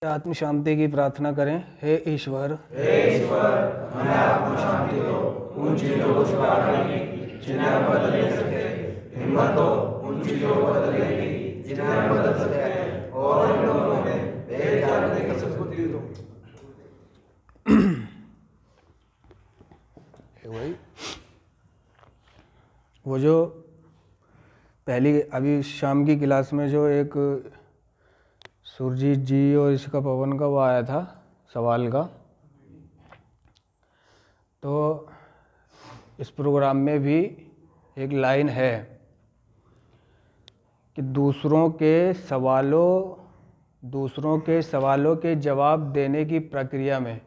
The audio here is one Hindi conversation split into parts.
आत्म शांति की प्रार्थना करें। हे ईश्वर, हमें आत्म शांति दो, उन चीजों को सुधारने की जिन्हें हम बदल नहीं सकते, हिम्मत दो उन चीजों को बदलने की जिन्हें हम बदल सकते हैं, और इन लोगों में एक जानने की सद्बुद्धि दो। भाई वो जो पहली अभी शाम की क्लास में जो एक सुरजीत जी और इसका पवन का वो आया था सवाल का, तो इस प्रोग्राम में भी एक लाइन है कि दूसरों के सवालों के जवाब देने की प्रक्रिया में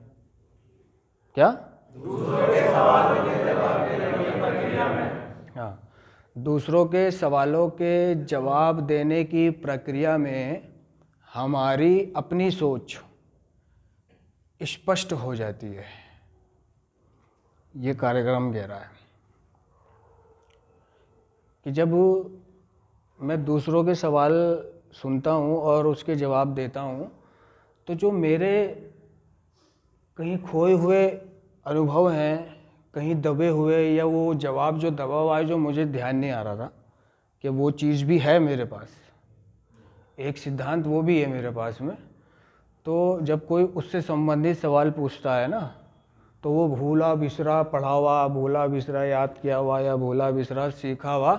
क्या दूसरों के सवालों के जवाब देने की प्रक्रिया में, हाँ, दूसरों के सवालों के जवाब देने की प्रक्रिया में हमारी अपनी सोच स्पष्ट हो जाती है। ये कार्यक्रम कह रहा है कि जब मैं दूसरों के सवाल सुनता हूँ और उसके जवाब देता हूँ, तो जो मेरे कहीं खोए हुए अनुभव हैं, कहीं दबे हुए, या वो जवाब जो दबा हुआ है जो मुझे ध्यान नहीं आ रहा था कि वो चीज़ भी है मेरे पास, एक सिद्धांत वो भी है मेरे पास में। तो जब कोई उससे संबंधित सवाल पूछता है ना, तो वो भूला बिसरा पढ़ा हुआ, भूला बिसरा याद किया हुआ या भूला बिसरा सीखा हुआ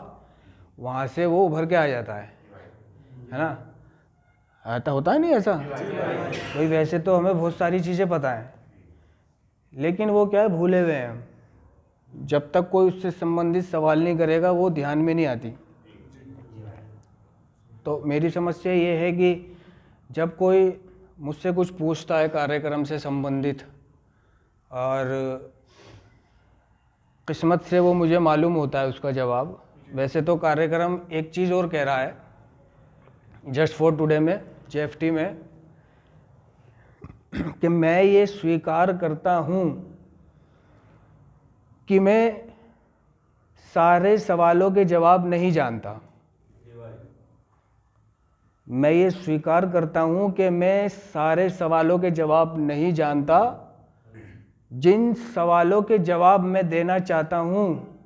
वहाँ से वो उभर के आ जाता है ना। ऐसा होता है नहीं ऐसा? भाई वैसे तो हमें बहुत सारी चीज़ें पता हैं, लेकिन वो क्या है, भूले हुए हैं हम। जब तक कोई उससे संबंधित सवाल नहीं करेगा वो ध्यान में नहीं आती। तो मेरी समस्या ये है कि जब कोई मुझसे कुछ पूछता है कार्यक्रम से संबंधित, और किस्मत से वो मुझे मालूम होता है उसका जवाब। वैसे तो कार्यक्रम एक चीज़ और कह रहा है जस्ट फॉर टुडे में, JFT में, कि मैं ये स्वीकार करता हूँ कि मैं सारे सवालों के जवाब नहीं जानता। मैं ये स्वीकार करता हूँ कि मैं सारे सवालों के जवाब नहीं जानता। जिन सवालों के जवाब मैं देना चाहता हूँ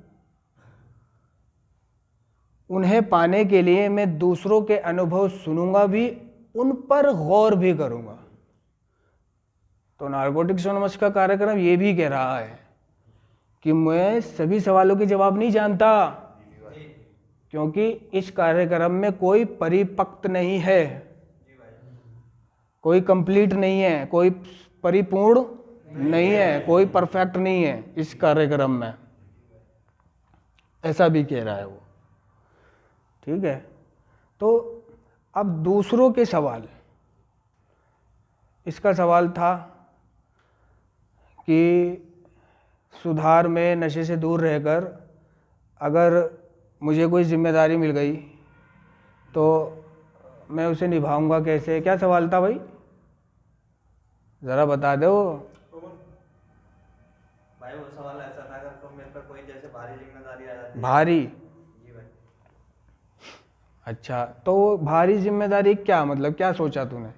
उन्हें पाने के लिए मैं दूसरों के अनुभव सुनूंगा भी, उन पर गौर भी करूंगा। तो नार्कोटिक्स एनोनिमस का कार्यक्रम ये भी कह रहा है कि मैं सभी सवालों के जवाब नहीं जानता, क्योंकि इस कार्यक्रम में कोई परिपक्व नहीं है, कोई कंप्लीट नहीं है, कोई परिपूर्ण नहीं है, कोई परफेक्ट नहीं है इस कार्यक्रम में। ऐसा भी कह रहा है वो। ठीक है, तो अब दूसरों के सवाल, इसका सवाल था कि सुधार में नशे से दूर रहकर अगर मुझे कोई जिम्मेदारी मिल गई तो मैं उसे निभाऊंगा कैसे। क्या सवाल था भाई, ज़रा बता दो भाई। वो सवाल ऐसा था, अगर तुम मेरे पर कोई जैसे भारी जिम्मेदारी आ जाती है। भारी? जी भाई। अच्छा, तो वो भारी जिम्मेदारी क्या मतलब, क्या सोचा तूने,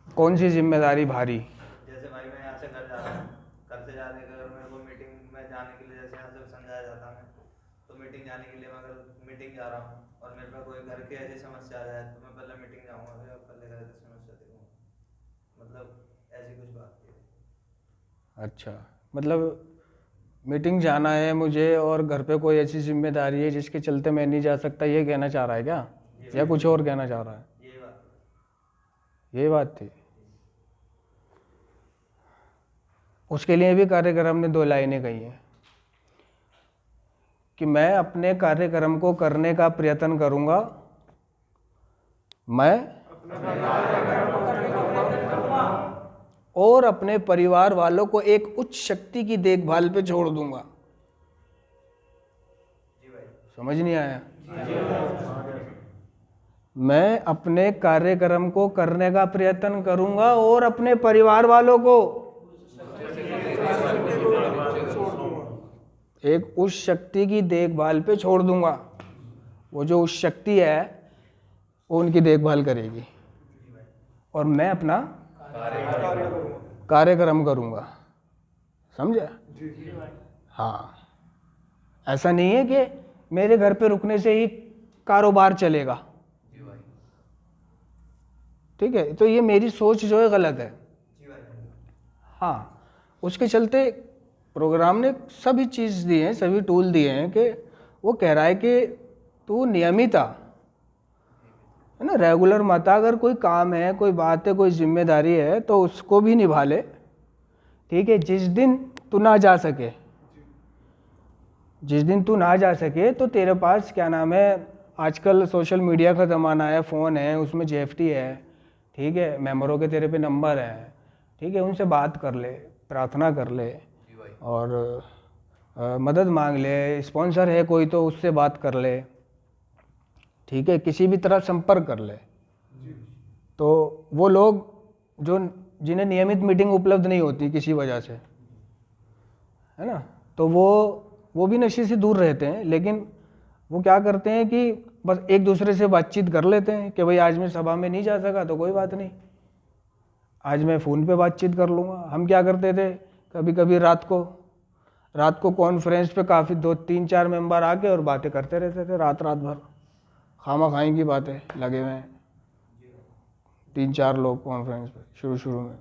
कौन सी जिम्मेदारी भारी? जैसे भाई मैं यहाँ से घर जा रहा हूँ, घर से जाने के अगर मेरे को मीटिंग में जाने के लिए जैसे यहाँ से समझाया जाता है, तो मीटिंग जाने के लिए मैं अगर मीटिंग जा रहा हूँ और मेरे पर कोई घर की ऐसी समस्या आ जाए तो मैं पहले मीटिंग जाऊँगा, फिर पहले घर की समस्या देखूँगा। मतलब ऐसी कुछ बात थी। अच्छा, मतलब मीटिंग जाना है मुझे और घर पे कोई ऐसी जिम्मेदारी है जिसके चलते मैं नहीं जा सकता, ये कहना चाह रहा है क्या, या कुछ और कहना चाह रहा है? ये बात थी। उसके लिए भी कार्यक्रम ने 2 लाइनें कही हैं कि मैं अपने कार्यक्रम को करने का प्रयत्न करूंगा, मैं और अपने परिवार वालों को एक उच्च शक्ति की देखभाल पे छोड़ दूंगा। समझ नहीं आया? मैं अपने कार्यक्रम को करने का प्रयत्न करूंगा और अपने परिवार वालों को एक उस शक्ति की देखभाल पे छोड़ दूंगा। वो जो उस शक्ति है वो उनकी देखभाल करेगी। और मैं अपना कार्यक्रम करूँगा। समझे? हाँ, ऐसा नहीं है कि मेरे घर पे रुकने से ही कारोबार चलेगा। ठीक है, तो ये मेरी सोच जो है गलत है। हाँ, उसके चलते प्रोग्राम ने सभी चीज़ दी हैं, सभी टूल दिए हैं कि वो कह रहा है कि तू नियमित आ, है ना, रेगुलर मत आ। अगर कोई काम है, कोई बात है, कोई जिम्मेदारी है तो उसको भी निभा ले। ठीक है, जिस दिन तू ना जा सके, जिस दिन तू ना जा सके तो तेरे पास क्या नाम है, आजकल सोशल मीडिया का ज़माना है, फ़ोन है, उसमें JFT है। ठीक है, मेंबरों के तेरे पे नंबर है। ठीक है, उनसे बात कर ले, प्रार्थना कर ले और मदद मांग ले। स्पॉन्सर है कोई तो उससे बात कर ले। ठीक है, किसी भी तरह संपर्क कर ले। तो वो लोग जो जिन्हें नियमित मीटिंग उपलब्ध नहीं होती किसी वजह से, है ना, तो वो भी नशे से दूर रहते हैं, लेकिन वो क्या करते हैं कि बस एक दूसरे से बातचीत कर लेते हैं कि भाई आज मैं सभा में नहीं जा सका तो कोई बात नहीं, आज मैं फ़ोन पे बातचीत कर लूँगा। हम क्या करते थे, कभी कभी रात को कॉन्फ्रेंस पे काफ़ी 2-3-4 मेंबर आके और बातें करते रहते थे रात भर, खामा खाई की बातें लगे हुए हैं। 3-4 लोग कॉन्फ्रेंस पे शुरू में।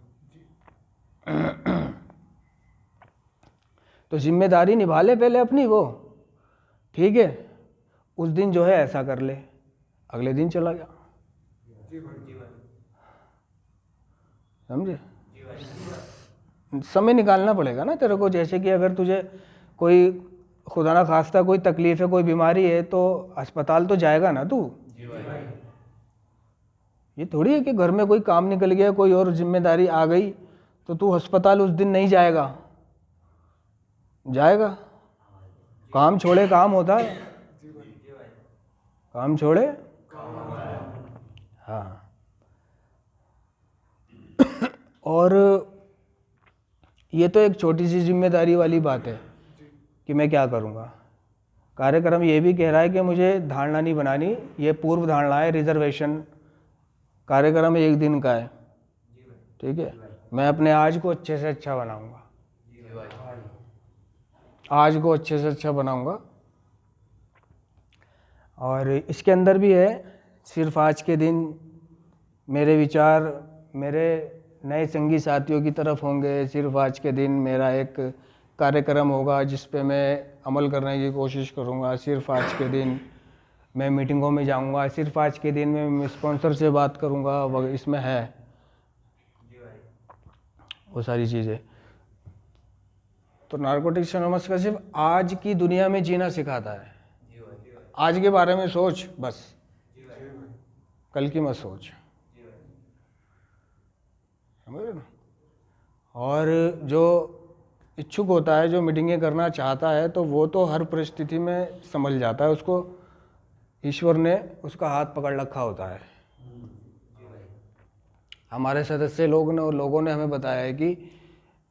तो जिम्मेदारी निभा ले पहले अपनी वो। ठीक है, उस दिन जो है ऐसा कर ले, अगले दिन चला जा। समझे? समय निकालना पड़ेगा ना तेरे को। जैसे कि अगर तुझे कोई खुदा ना खास्ता कोई तकलीफ है, कोई बीमारी है तो अस्पताल तो जाएगा ना तू। ये थोड़ी है कि घर में कोई काम निकल गया, कोई और जिम्मेदारी आ गई तो तू अस्पताल उस दिन नहीं जाएगा। जाएगा। काम छोड़े काम होता है, काम छोड़े। हाँ, और ये तो एक छोटी सी जिम्मेदारी वाली बात है कि मैं क्या करूँगा। कार्यक्रम ये भी कह रहा है कि मुझे धारणा नहीं बनानी, ये पूर्व धारणा है, रिजर्वेशन। कार्यक्रम 1 दिन का है। ठीक है, मैं अपने आज को अच्छे से अच्छा बनाऊंगा, आज को अच्छे से अच्छा बनाऊंगा। और इसके अंदर भी है, सिर्फ आज के दिन मेरे विचार मेरे नए संगी साथियों की तरफ होंगे। सिर्फ आज के दिन मेरा एक कार्यक्रम होगा जिस पे मैं अमल करने की कोशिश करूँगा। सिर्फ आज के दिन मैं मीटिंगों में जाऊँगा। सिर्फ आज के दिन मैं स्पॉन्सर से बात करूँगा। इसमें है वो सारी चीज़ें। तो नारकोटिक्स एनोनिमस का सिर्फ आज की दुनिया में जीना सिखाता है। आज के बारे में सोच बस, कल की मत सोच। समझ रहे ना? और जो इच्छुक होता है, जो मीटिंगें करना चाहता है, तो वो तो हर परिस्थिति में संभल जाता है। उसको ईश्वर ने उसका हाथ पकड़ रखा होता है। हमारे सदस्य लोगों ने हमें बताया है कि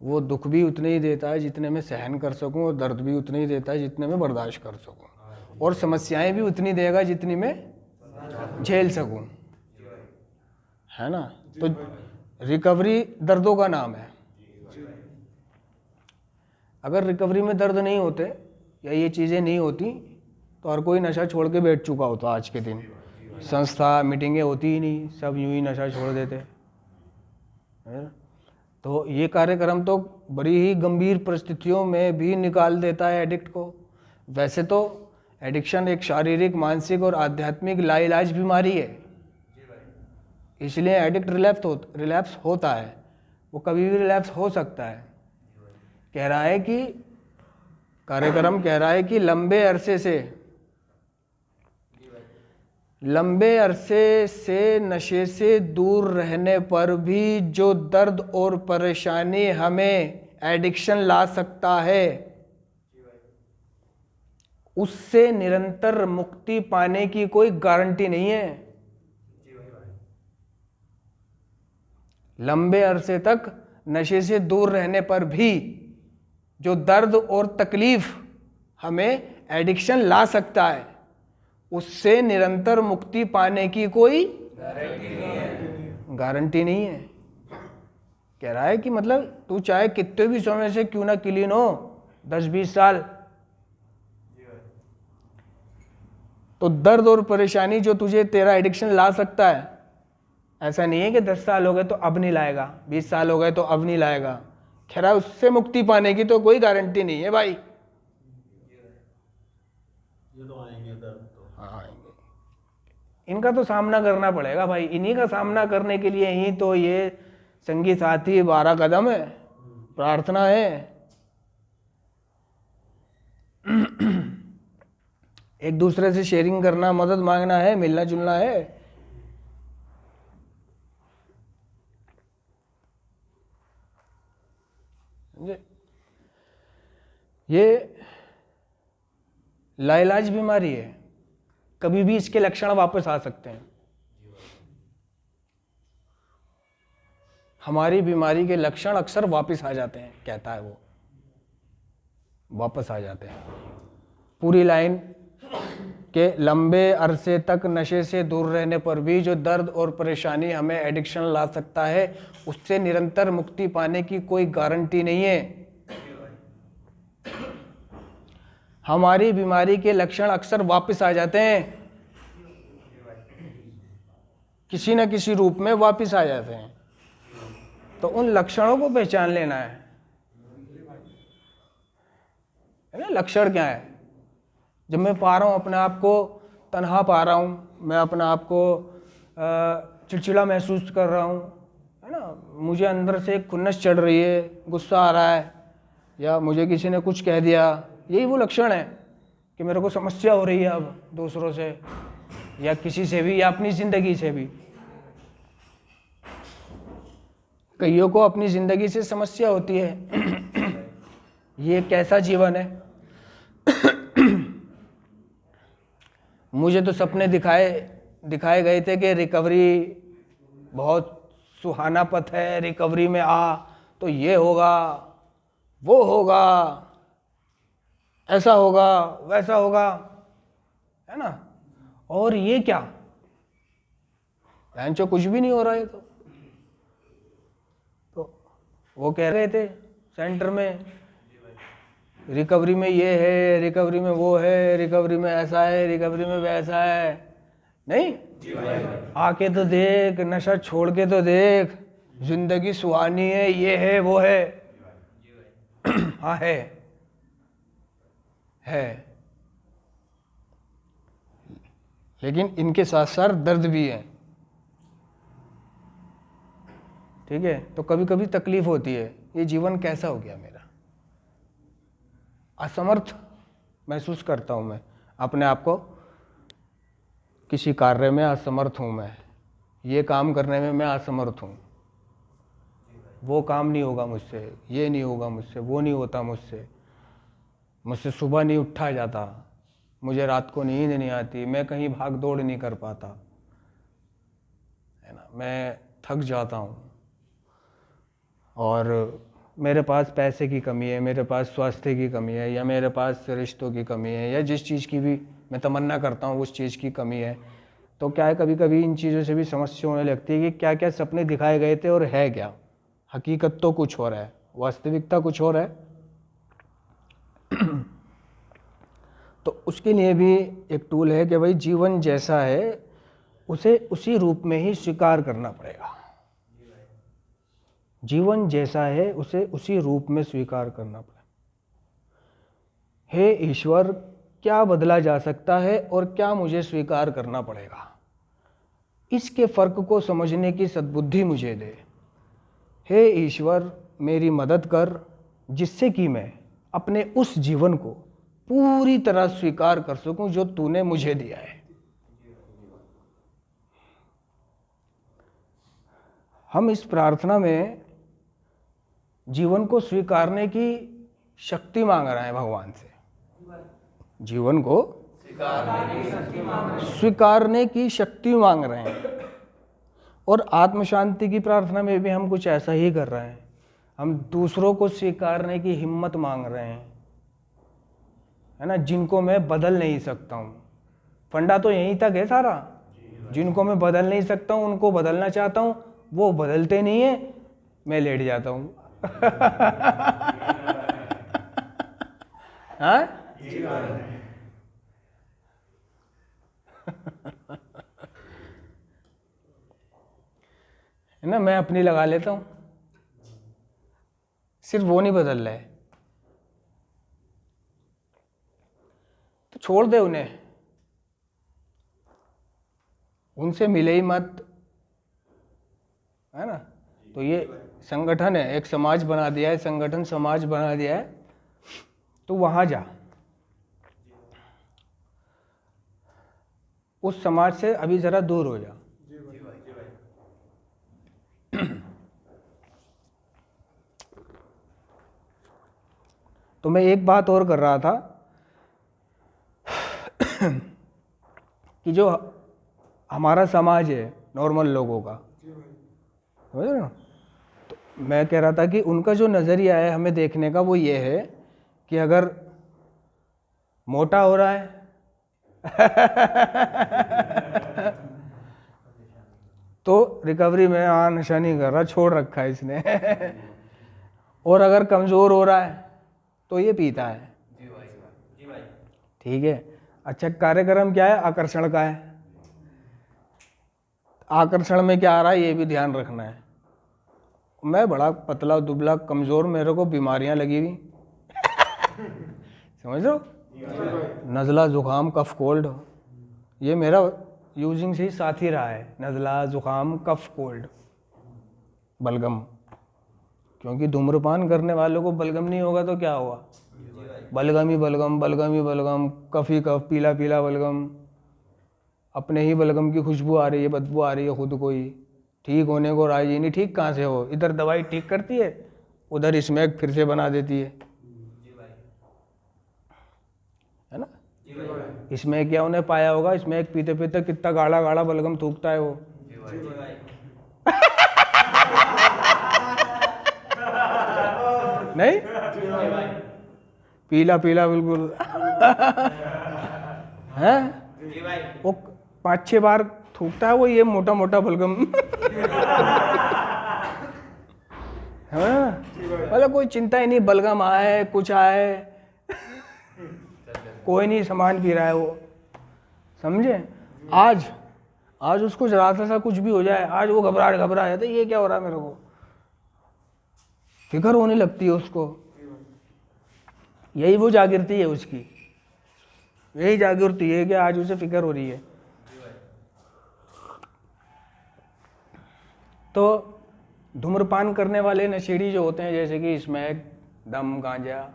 वो दुख भी उतने ही देता है जितने में सहन कर सकूं, और दर्द भी उतने ही देता है जितने में बर्दाश्त कर सकूं, और समस्याएं भी उतनी देगा जितनी में झेल सकूं, है ना। तो रिकवरी दर्दों का नाम है। अगर रिकवरी में दर्द नहीं होते या ये चीज़ें नहीं होती तो हर कोई नशा छोड़ के बैठ चुका होता। आज के दिन संस्था मीटिंगें होती ही नहीं, सब यूं ही नशा छोड़ देते, है ना। तो ये कार्यक्रम तो बड़ी ही गंभीर परिस्थितियों में भी निकाल देता है एडिक्ट को। वैसे तो एडिक्शन एक शारीरिक, मानसिक और आध्यात्मिक लाइलाज बीमारी है, इसलिए एडिक्ट रिलैप्स होता है। वो कभी भी रिलैप्स हो सकता है। कह रहा है कि कार्यक्रम कह रहा है कि लंबे अरसे से नशे से दूर रहने पर भी जो दर्द और परेशानी हमें एडिक्शन ला सकता है, उससे निरंतर मुक्ति पाने की कोई गारंटी नहीं है। लंबे अरसे तक नशे से दूर रहने पर भी जो दर्द और तकलीफ हमें एडिक्शन ला सकता है, उससे निरंतर मुक्ति पाने की कोई गारंटी नहीं है। कह रहा है कि मतलब तू चाहे कितने भी समय से क्यों ना क्लीन हो, 10-20 साल, तो दर्द और परेशानी जो तुझे तेरा एडिक्शन ला सकता है, ऐसा नहीं है कि 10 साल हो गए तो अब नहीं लाएगा, 20 साल हो गए तो अब नहीं लाएगा। कह रहा है उससे मुक्ति पाने की तो कोई गारंटी नहीं है भाई। ये तो आएंगे दर्द तो। हाँ आएंगे, इनका तो सामना करना पड़ेगा भाई। इन्हीं का सामना करने के लिए ही तो ये संगी साथी 12 कदम है, प्रार्थना है। एक दूसरे से शेयरिंग करना, मदद मांगना है, मिलना जुलना है। ये लाइलाज बीमारी है, कभी भी इसके लक्षण वापस आ सकते हैं। हमारी बीमारी के लक्षण अक्सर वापस आ जाते हैं, कहता है वो, वापस आ जाते हैं। पूरी लाइन के लंबे अरसे तक नशे से दूर रहने पर भी जो दर्द और परेशानी हमें एडिक्शन ला सकता है, उससे निरंतर मुक्ति पाने की कोई गारंटी नहीं है। हमारी बीमारी के लक्षण अक्सर वापस आ जाते हैं, किसी न किसी रूप में वापस आ जाते हैं। तो उन लक्षणों को पहचान लेना है ना। लक्षण क्या है? जब मैं पा रहा हूँ अपने आप को तन्हा पा रहा हूँ, मैं अपने आप को चिड़चिड़ा महसूस कर रहा हूँ, है ना, मुझे अंदर से एक खुन्नस चढ़ रही है, गुस्सा आ रहा है, या मुझे किसी ने कुछ कह दिया, यही वो लक्षण है कि मेरे को समस्या हो रही है अब दूसरों से या किसी से भी, या अपनी ज़िंदगी से भी। कईयों को अपनी ज़िंदगी से समस्या होती है। ये कैसा जीवन है? मुझे तो सपने दिखाए गए थे कि रिकवरी बहुत सुहाना पथ है, रिकवरी में आ तो ये होगा, वो होगा, ऐसा होगा, वैसा होगा, है ना। और ये क्या, जो कुछ भी नहीं हो रहा है। तो वो कह रहे थे सेंटर में, रिकवरी में ये है, रिकवरी में वो है, रिकवरी में ऐसा है, रिकवरी में वैसा है। नहीं, आके तो देख, नशा छोड़ के तो देख, जिंदगी सुहानी है, ये है वो है। हाँ है लेकिन इनके साथ साथ दर्द भी है। ठीक है, तो कभी कभी तकलीफ होती है, ये जीवन कैसा हो गया मेरा, असमर्थ महसूस करता हूं मैं अपने आप को, किसी कार्य में असमर्थ हूं मैं, ये काम करने में मैं असमर्थ हूं, वो काम नहीं होगा मुझसे, ये नहीं होगा मुझसे, वो नहीं होता मुझसे सुबह नहीं उठा जाता, मुझे रात को नींद नहीं आती, मैं कहीं भाग दौड़ नहीं कर पाता, है ना, मैं थक जाता हूँ, और मेरे पास पैसे की कमी है, मेरे पास स्वास्थ्य की कमी है, या मेरे पास रिश्तों की कमी है, या जिस चीज़ की भी मैं तमन्ना करता हूँ उस चीज़ की कमी है। तो क्या है, कभी कभी इन चीज़ों से भी समस्या होने लगती है कि क्या क्या सपने दिखाए गए थे और है क्या, हकीकत तो कुछ और है, वास्तविकता कुछ और है। तो उसके लिए भी एक टूल है कि भाई जीवन जैसा है उसे उसी रूप में ही स्वीकार करना पड़ेगा। जीवन जैसा है उसे उसी रूप में स्वीकार करना पड़ेगा। हे ईश्वर, क्या बदला जा सकता है और क्या मुझे स्वीकार करना पड़ेगा, इसके फर्क को समझने की सद्बुद्धि मुझे दे। हे ईश्वर, मेरी मदद कर जिससे कि मैं अपने उस जीवन को पूरी तरह स्वीकार कर सकूं जो तूने मुझे दिया है। हम इस प्रार्थना में जीवन को स्वीकारने की शक्ति मांग रहे हैं भगवान से, जीवन को स्वीकारने की शक्ति मांग रहे हैं। और आत्म शांति की प्रार्थना में भी हम कुछ ऐसा ही कर रहे हैं, हम दूसरों को स्वीकारने की हिम्मत मांग रहे हैं, है ना, जिनको मैं बदल नहीं सकता हूँ। फंडा तो यहीं तक है सारा, जिनको मैं बदल नहीं सकता हूँ उनको बदलना चाहता हूँ, वो बदलते नहीं है, मैं लेट जाता हूँ। हाँ है ना, मैं अपनी लगा लेता हूँ, सिर्फ वो नहीं बदल रहा है, तो छोड़ दे उन्हें, उनसे मिले ही मत, है ना। तो ये संगठन है, एक समाज बना दिया है, संगठन समाज बना दिया है, तो वहां जा, उस समाज से अभी जरा दूर हो जा। तो मैं एक बात और कर रहा था कि जो हमारा समाज है नॉर्मल लोगों का, समझ रहे हो, तो मैं कह रहा था कि उनका जो नज़रिया है हमें देखने का, वो ये है कि अगर मोटा हो रहा है तो रिकवरी में नशा नहीं कर रहा, छोड़ रखा है इसने और अगर कमज़ोर हो रहा है तो ये पीता है। ठीक है। अच्छा, कार्यक्रम क्या है? आकर्षण का है। आकर्षण में क्या आ रहा है ये भी ध्यान रखना है। मैं बड़ा पतला दुबला कमज़ोर, मेरे को बीमारियां लगी हुई समझ लो, नज़ला ज़ुकाम कफ कोल्ड, ये मेरा यूजिंग से ही साथ ही रहा है, नज़ला ज़ुकाम कफ कोल्ड बलगम। क्योंकि धूम्रपान करने वालों को बलगम नहीं होगा तो क्या होगा? बलगम ही बलगम, बलगम ही बलगम, कफ ही कफ, पीला पीला बलगम, अपने ही बलगम की खुशबू आ रही है, बदबू आ रही है खुद को ही, ठीक होने को राजी नहीं। ठीक कहाँ से हो? इधर दवाई ठीक करती है, उधर स्मैक फिर से बना देती है ना। इसमें क्या उन्हें पाया होगा, इसमें एक पीते पीते कितना गाढ़ा गाढ़ा बलगम थूकता है वो। नहीं, पीला पीला बिल्कुल है वो, 5-6 बार थूकता है वो, ये मोटा मोटा बलगम हाँ, मतलब कोई चिंता ही नहीं, बलगम आए कुछ आए कोई नहीं, सामान पी रहा है वो, समझे। आज उसको जरा सा कुछ भी हो जाए, आज वो घबरा जाता है, ये क्या हो रहा है मेरे को, फिक्र होने लगती है उसको। यही वो जागृति है उसकी, यही जागृति है कि आज उसे फिक्र हो रही है। तो धूम्रपान करने वाले नशेड़ी जो होते हैं, जैसे कि स्मैक, दम, गांजा,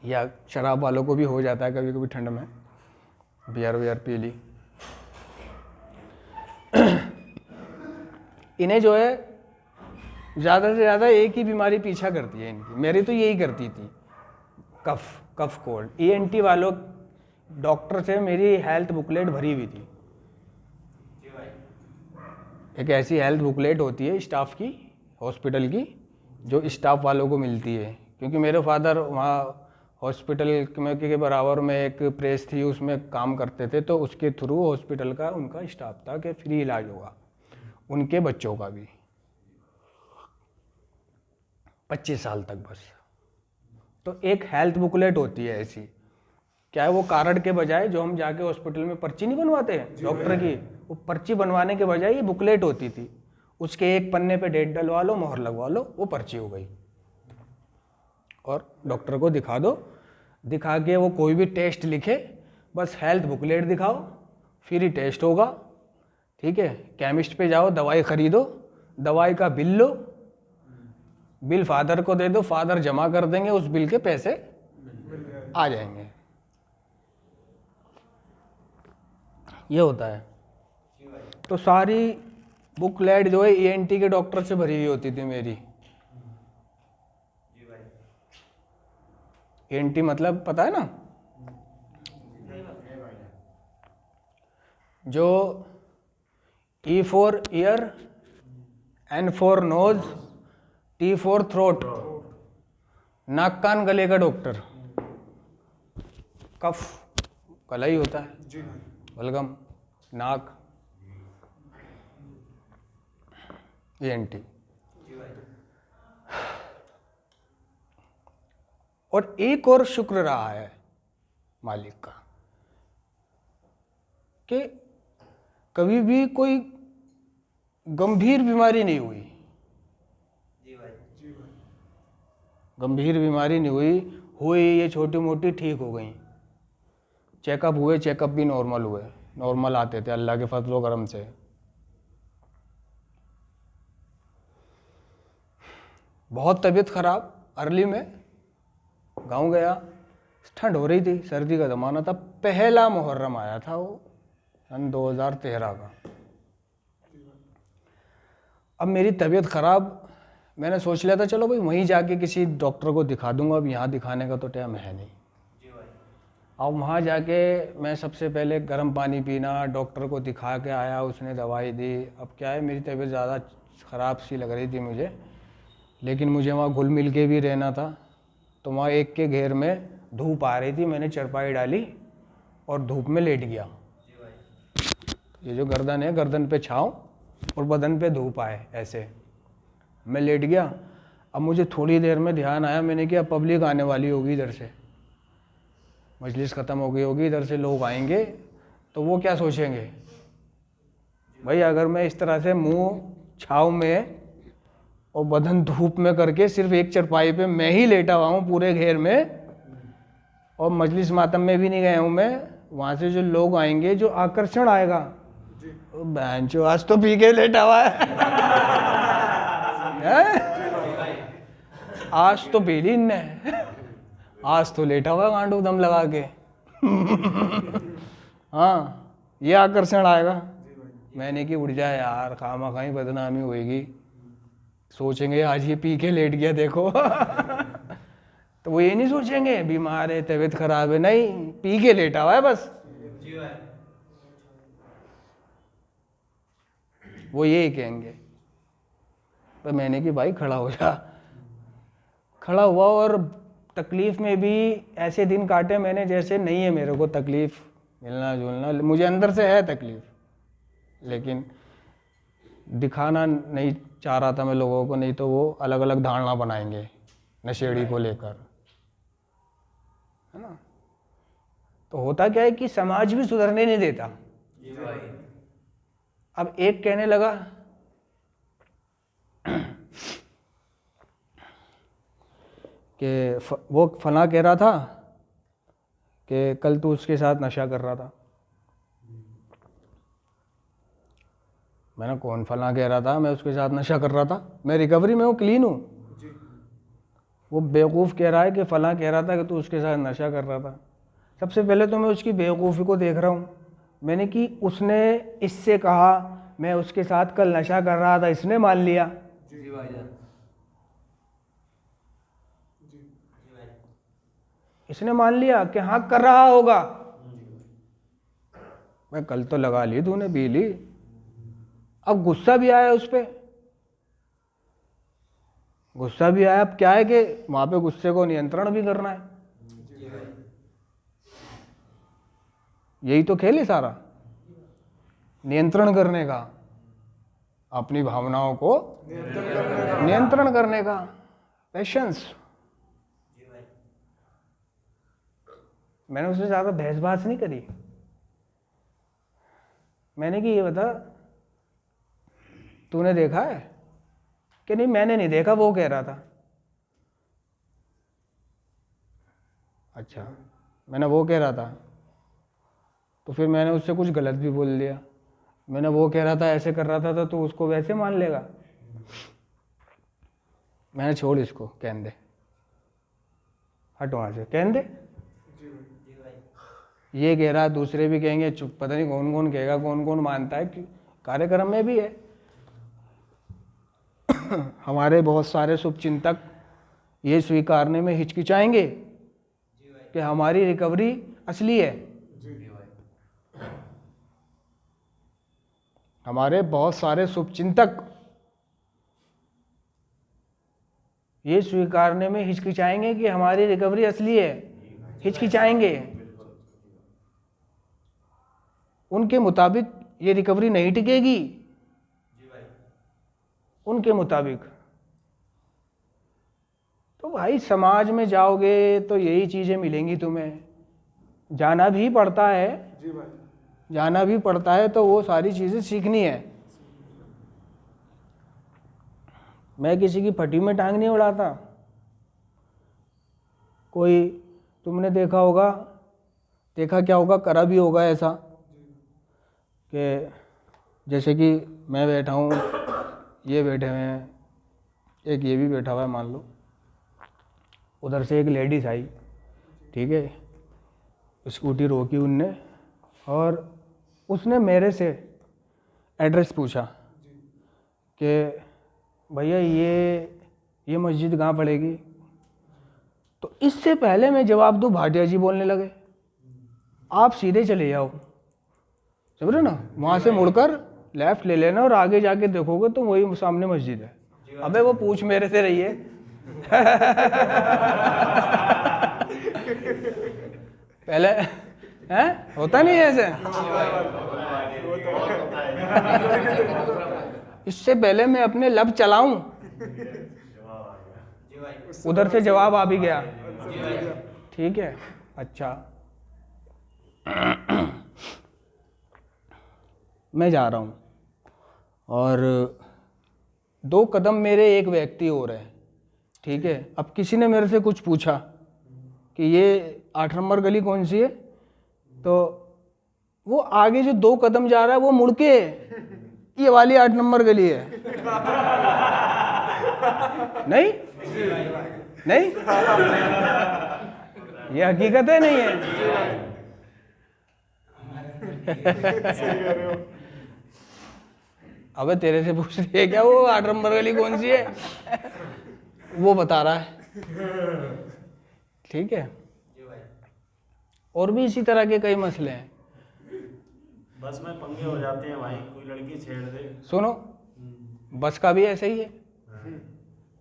या शराब वालों को भी हो जाता है कभी कभी ठंड में, बियर वियर पी ली, इन्हें जो है ज़्यादा से ज़्यादा एक ही बीमारी पीछा करती है इनकी। मेरी तो यही करती थी, कफ कोल्ड। ENT वालों डॉक्टर से मेरी हेल्थ बुकलेट भरी हुई थी। एक ऐसी हेल्थ बुकलेट होती है स्टाफ की, हॉस्पिटल की, जो स्टाफ वालों को मिलती है। क्योंकि मेरे फादर वहाँ हॉस्पिटल के बराबर में एक प्रेस थी, उसमें काम करते थे, तो उसके थ्रू हॉस्पिटल का उनका स्टाफ था कि फ्री इलाज होगा उनके बच्चों का भी 25 साल तक बस। तो एक हेल्थ बुकलेट होती है ऐसी, क्या है वो, कार्ड के बजाय जो हम जाके हॉस्पिटल में पर्ची नहीं बनवाते हैं डॉक्टर की, वो पर्ची बनवाने के बजाय ये बुकलेट होती थी। उसके एक पन्ने पे डेट डलवा लो, मोहर लगवा लो, वो पर्ची हो गई। और डॉक्टर को दिखा दो, दिखा के वो कोई भी टेस्ट लिखे, बस हेल्थ बुकलेट दिखाओ, फ्री टेस्ट होगा। ठीक है, केमिस्ट पे जाओ, दवाई खरीदो, दवाई का बिल लो, बिल फादर को दे दो, फादर जमा कर देंगे, उस बिल के पैसे आ जाएंगे। ये होता है। तो सारी बुकलेट जो है ENT के डॉक्टर से भरी हुई होती थी मेरी। ENT मतलब पता है ना, जो E for ear, N for nose, T for throat, नाक कान गले का डॉक्टर। कफ गला ही होता है, बलगम नाक। ENT। जी भाई। और एक और शुक्र रहा है मालिक का कि कभी भी कोई गंभीर बीमारी नहीं हुई, जी भाई। गंभीर बीमारी नहीं हुई ये छोटी मोटी ठीक हो गई। चेकअप हुए, चेकअप भी नॉर्मल हुए, नॉर्मल आते थे अल्लाह के फजलो करम से। बहुत तबीयत खराब, अर्ली में गांव गया, ठंड हो रही थी, सर्दी का ज़माना था, पहला मुहर्रम आया था वो सन 2013 का। अब मेरी तबीयत ख़राब, मैंने सोच लिया था चलो भाई वहीं जाके किसी डॉक्टर को दिखा दूंगा, अब यहाँ दिखाने का तो टाइम है नहीं। जी भाई। अब वहाँ जाके मैं सबसे पहले गर्म पानी पीना, डॉक्टर को दिखा के आया, उसने दवाई दी। अब क्या है, मेरी तबीयत ज़्यादा ख़राब सी लग रही थी मुझे, लेकिन मुझे वहाँ घुल मिल के भी रहना था। तो वहाँ एक के घेर में धूप आ रही थी, मैंने चारपाई डाली और धूप में लेट गया। जी भाई। ये जो गर्दन है, गर्दन पे छाँव और बदन पे धूप आए, ऐसे मैं लेट गया। अब मुझे थोड़ी देर में ध्यान आया, मैंने कहा पब्लिक आने वाली होगी इधर से, मजलिस ख़त्म हो गई होगी, इधर से लोग आएंगे तो वो क्या सोचेंगे भाई, अगर मैं इस तरह से मुंह छाँव में और बदन धूप में करके सिर्फ एक चारपाई पे मैं ही लेटा हुआ हूँ पूरे घेर में, और मजलिस मातम में भी नहीं गया हूँ मैं, वहाँ से जो लोग आएंगे, जो आकर्षण आएगा, बहनचो आज तो पी के लेटा हुआ है? आज तो पी ली इनने, आज तो लेटा हुआ गांडू दम लगा के। हाँ, ये आकर्षण आएगा। मैंने कि उठ जाए यार, खामा खाई बदनामी होएगी, सोचेंगे आज ये पी के लेट गया देखो। तो वो ये नहीं सोचेंगे बीमार है, तबीयत खराब है, नहीं, पी के लेटा हुआ है बस। जी भाई। वो यही कहेंगे। तो मैंने कि भाई खड़ा हो जा, खड़ा हुआ, और तकलीफ़ में भी ऐसे दिन काटे मैंने जैसे नहीं है मेरे को तकलीफ़, मिलना जुलना, मुझे अंदर से है तकलीफ़, लेकिन दिखाना नहीं चाह रहा था मैं लोगों को, नहीं तो वो अलग अलग धारणा बनाएंगे नशेड़ी को लेकर, है ना। तो होता क्या है कि समाज भी सुधरने नहीं देता। जी भाई। अब एक कहने लगा कि वो फला कह रहा था कि कल तू उसके साथ नशा कर रहा था। मैंने कौन फला कह रहा था मैं उसके साथ नशा कर रहा था, मैं रिकवरी में हूँ, क्लीन हूँ। वो बेवकूफ़ कह रहा है कि फला कह रहा था कि तू उसके साथ नशा कर रहा था। सबसे पहले तो मैं उसकी बेवकूफ़ी को देख रहा हूँ। मैंने कि उसने इससे कहा मैं उसके साथ कल नशा कर रहा था, इसने मान लिया। जी भाई। इसने मान लिया कि हाँ कर रहा होगा। मैं कल तो लगा ली तूने, पी ली। अब गुस्सा भी आया उस पर, गुस्सा भी आया। अब क्या है कि वहाँ पे गुस्से को नियंत्रण भी करना है। यही तो खेल है सारा, नियंत्रण करने का, अपनी भावनाओं को नियंत्रण करने का, पेशेंस। मैंने उससे ज़्यादा बहसबास नहीं करी। मैंने कि ये बता तूने देखा है कि नहीं? मैंने नहीं देखा, वो कह रहा था। अच्छा, मैंने वो कह रहा था तो फिर मैंने उससे कुछ गलत भी बोल दिया। मैंने वो कह रहा था ऐसे कर रहा था तो तू उसको वैसे मान लेगा। मैंने छोड़ इसको, कहने दे, हट वहाँ से, कहने दे। ये कह रहा है, दूसरे भी कहेंगे, चुप, पता नहीं कौन कौन कहेगा, कौन कौन मानता है। कार्यक्रम में भी है हमारे बहुत सारे शुभचिंतक ये स्वीकारने में हिचकिचाएंगे कि हमारी रिकवरी असली है। हमारे बहुत सारे शुभचिंतक ये स्वीकारने में हिचकिचाएंगे कि हमारी रिकवरी असली है, हिचकिचाएंगे। उनके मुताबिक ये रिकवरी नहीं टिकेगी। उनके मुताबिक। तो भाई समाज में जाओगे तो यही चीज़ें मिलेंगी तुम्हें, जाना भी पड़ता है, जी भाई, जाना भी पड़ता है, तो वो सारी चीज़ें सीखनी है। मैं किसी की फटी में टांग नहीं उड़ाता। कोई तुमने देखा होगा, देखा क्या होगा, करा भी होगा ऐसा कि जैसे कि मैं बैठा हूँ, ये बैठे हुए हैं, एक ये भी बैठा हुआ है मान लो, उधर से एक लेडीज़ आई, ठीक है, स्कूटी रोकी उनने और उसने मेरे से एड्रेस पूछा कि भैया ये मस्जिद कहाँ पड़ेगी। तो इससे पहले मैं जवाब दूँ, भाटिया जी बोलने लगे, आप सीधे चले जाओ, समझ रहे ना, वहाँ से मुड़कर लेफ्ट ले लेना और आगे जाके देखोगे तो वही सामने मस्जिद है। अबे वो पूछ मेरे से रही है। पहले हैं, होता नहीं है ऐसे। इससे पहले मैं अपने लब चलाऊं, उधर से जवाब आ भी गया। ठीक है, अच्छा। मैं जा रहा हूँ और 2 कदम मेरे एक व्यक्ति और है, ठीक है। अब किसी ने मेरे से कुछ पूछा कि ये 8 नंबर गली कौन सी है, तो वो आगे जो 2 कदम जा रहा है वो मुड़ के ये वाली 8 नंबर गली है। नहीं नहीं, ये हकीकत है, नहीं है। अबे तेरे से पूछ रही है क्या वो 8 नंबर गली कौन सी है, वो बता रहा है, ठीक है। और भी इसी तरह के कई मसले हैं। बस में पंगे हो जाते हैं भाई, कोई लड़की छेड़ दे। सुनो, बस का भी ऐसे ही है,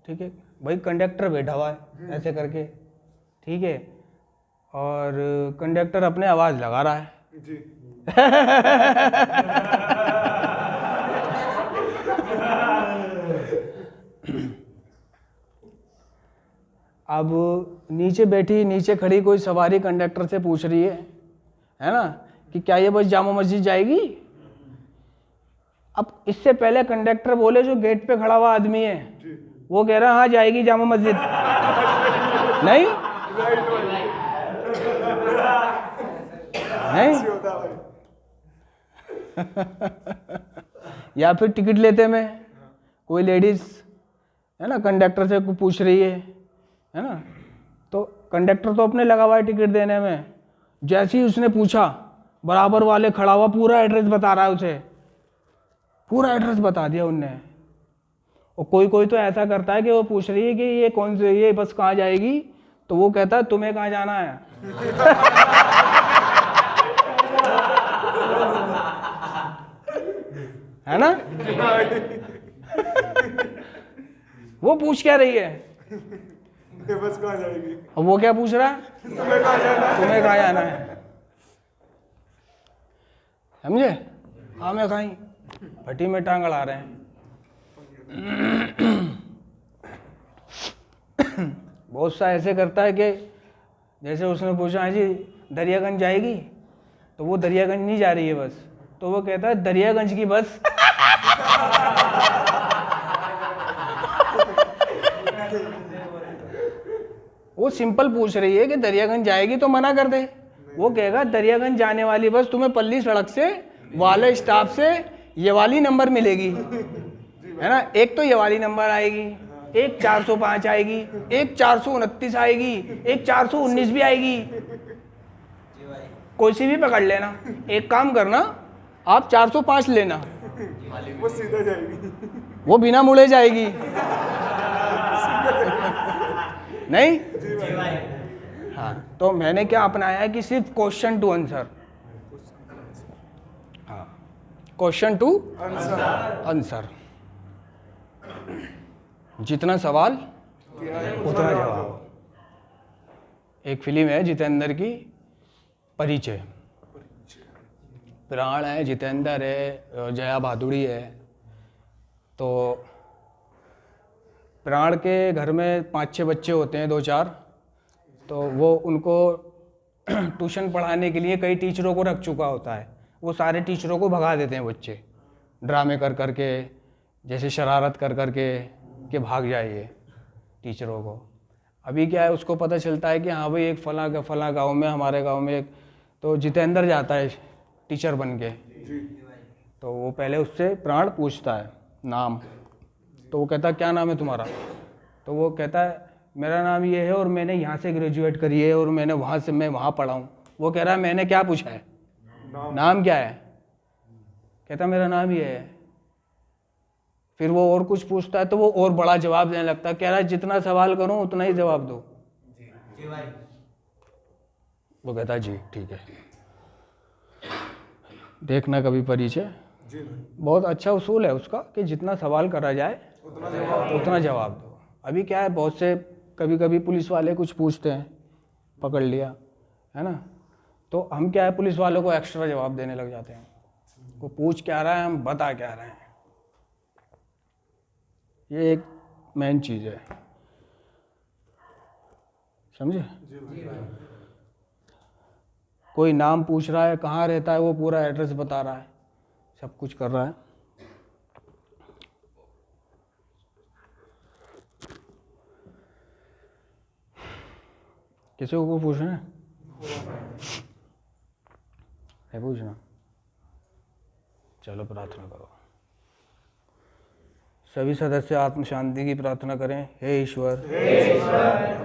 ठीक है भाई। कंडक्टर बैठा हुआ है ऐसे करके, ठीक है, और कंडक्टर अपने आवाज़ लगा रहा है जी, अब नीचे खड़ी कोई सवारी कंडक्टर से पूछ रही है ना, कि क्या ये बस जामा मस्जिद जाएगी। अब इससे पहले कंडक्टर बोले, जो गेट पे खड़ा हुआ आदमी है वो कह रहा है हाँ जाएगी जामा मस्जिद। नहीं नहीं, होता है भाई। या फिर टिकट लेते में कोई लेडीज है ना कंडक्टर से पूछ रही है ना, तो कंडक्टर तो अपने लगा हुआ है टिकट देने में। जैसे ही उसने पूछा, बराबर वाले खड़ा हुआ पूरा एड्रेस बता रहा है उसे, पूरा एड्रेस बता दिया उनने। और कोई तो ऐसा करता है कि वो पूछ रही है कि ये कौन से, ये बस कहाँ जाएगी, तो वो कहता है तुम्हें कहाँ जाना है। है ना। वो पूछ क्या रही है, ये बस कहाँ जाएगी, और वो क्या पूछ रहा है, तुम्हें कहाँ जाना है। तुम्हें कहाँ जाना है। समझे, हाँ मैं कहीं भट्टी में टांग अड़ा रहे हैं। बहुत सा ऐसे करता है कि जैसे उसने पूछा है जी दरियागंज जाएगी, तो वो दरियागंज नहीं जा रही है बस, तो वो कहता है दरियागंज की बस। वो सिंपल पूछ रही है कि दरियागंज जाएगी तो मना कर दे, वो कहेगा दरियागंज जाने वाली बस तुम्हें पल्ली सड़क से वाले स्टॉप से ये वाली नंबर मिलेगी, है ना। एक तो ये वाली नंबर आएगी, एक 405 आएगी, एक 429 आएगी, एक 419 भी आएगी, कोई सी भी पकड़ लेना। एक काम करना, आप 405 लेना, वो सीधा जाएगी। वो बिना मुड़े जाएगी। नहीं, हाँ। तो मैंने क्या अपनाया है कि सिर्फ क्वेश्चन टू आंसर, हाँ, क्वेश्चन टू आंसर। जितना सवाल उतना जवाब। एक फिल्म है जितेंद्र की, परिचय। प्राण है, जितेंद्र है, जया भादुड़ी है। तो प्राण के घर में 5-6 बच्चे होते हैं, 2-4, तो वो उनको ट्यूशन पढ़ाने के लिए कई टीचरों को रख चुका होता है। वो सारे टीचरों को भगा देते हैं बच्चे, ड्रामे कर कर के, जैसे शरारत कर कर के कि भाग जाइए टीचरों को। अभी क्या है, उसको पता चलता है कि हाँ भाई एक फला गांव में, हमारे गांव में एक तो जितेंद्र जाता है टीचर बन के। तो वो पहले उससे प्राण पूछता है नाम, तो वो कहता है क्या नाम है तुम्हारा? तो वो कहता है मेरा नाम ये है और मैंने यहाँ से ग्रेजुएट करी है और मैंने वहाँ से मैं वहाँ पढ़ा हूँ। वो कह रहा है मैंने क्या पूछा है, नाम क्या है? कहता मेरा नाम ये है। फिर वो और कुछ पूछता है तो वो और बड़ा जवाब देने लगता है, कह रहा है जितना सवाल करूँ उतना ही जवाब दो। जी भाई। वो कहता है जी ठीक है। देखना कभी परिचय, बहुत अच्छा उसूल है उसका कि जितना सवाल करा जाए उतना जवाब दो। अभी क्या है, बहुत से कभी कभी पुलिस वाले कुछ पूछते हैं, पकड़ लिया है ना, तो हम क्या है पुलिस वालों को एक्स्ट्रा जवाब देने लग जाते हैं। वो पूछ क्या रहा है, हम बता क्या रहे हैं। ये एक मेन चीज़ है, समझे? कोई नाम पूछ रहा है, कहाँ रहता है, वो पूरा एड्रेस बता रहा है, सब कुछ कर रहा है। किसी को पूछना है? पूछना? चलो प्रार्थना करो। सभी सदस्य आत्म शांति की प्रार्थना करें। हे ईश्वर,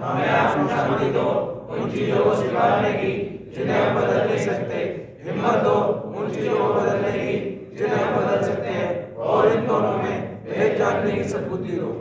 हमें आत्म शांति दो, उन चीजों को स्वीकारने की जिन्हें हम बदल नहीं सकते। हिम्मत दो उन चीजों को बदलने की जिन्हें हम बदल सकते हैं, और इन दोनों में भेद जानने की सद्बुद्धि दो।